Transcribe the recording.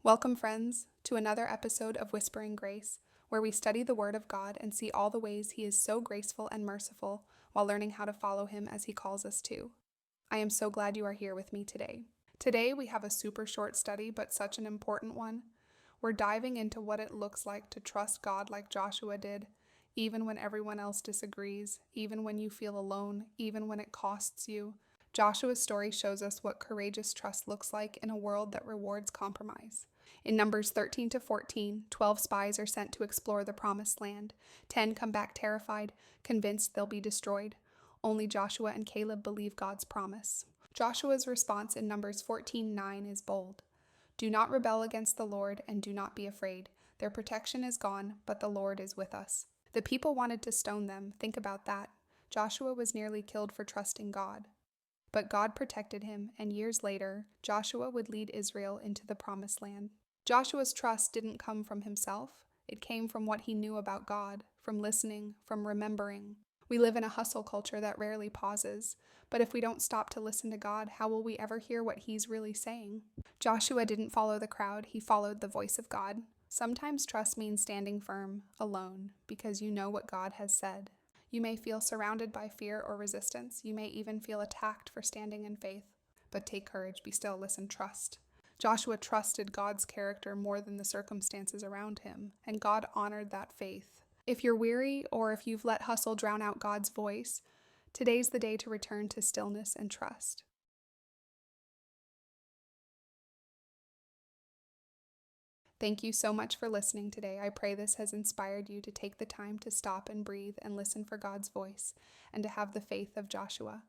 Welcome, friends, to another episode of Whispering Grace, where we study the Word of God and see all the ways He is so graceful and merciful while learning how to follow Him as He calls us to. I am so glad you are here with me today. Today, we have a super short study, but such an important one. We're diving into what it looks like to trust God like Joshua did, even when everyone else disagrees, even when you feel alone, even when it costs you. Joshua's story shows us what courageous trust looks like in a world that rewards compromise. In Numbers 13 to 14, 12 spies are sent to explore the promised land. 10 come back terrified, convinced they'll be destroyed. Only Joshua and Caleb believe God's promise. Joshua's response in Numbers 14:9 is bold. Do not rebel against the Lord and do not be afraid. Their protection is gone, but the Lord is with us. The people wanted to stone them. Think about that. Joshua was nearly killed for trusting God. But God protected him, and years later, Joshua would lead Israel into the promised land. Joshua's trust didn't come from himself. It came from what he knew about God, from listening, from remembering. We live in a hustle culture that rarely pauses, but if we don't stop to listen to God, how will we ever hear what He's really saying? Joshua didn't follow the crowd, he followed the voice of God. Sometimes trust means standing firm, alone, because you know what God has said. You may feel surrounded by fear or resistance. You may even feel attacked for standing in faith. But take courage, be still, listen, trust. Joshua trusted God's character more than the circumstances around him, and God honored that faith. If you're weary or if you've let hustle drown out God's voice, today's the day to return to stillness and trust. Thank you so much for listening today. I pray this has inspired you to take the time to stop and breathe and listen for God's voice and to have the faith of Joshua.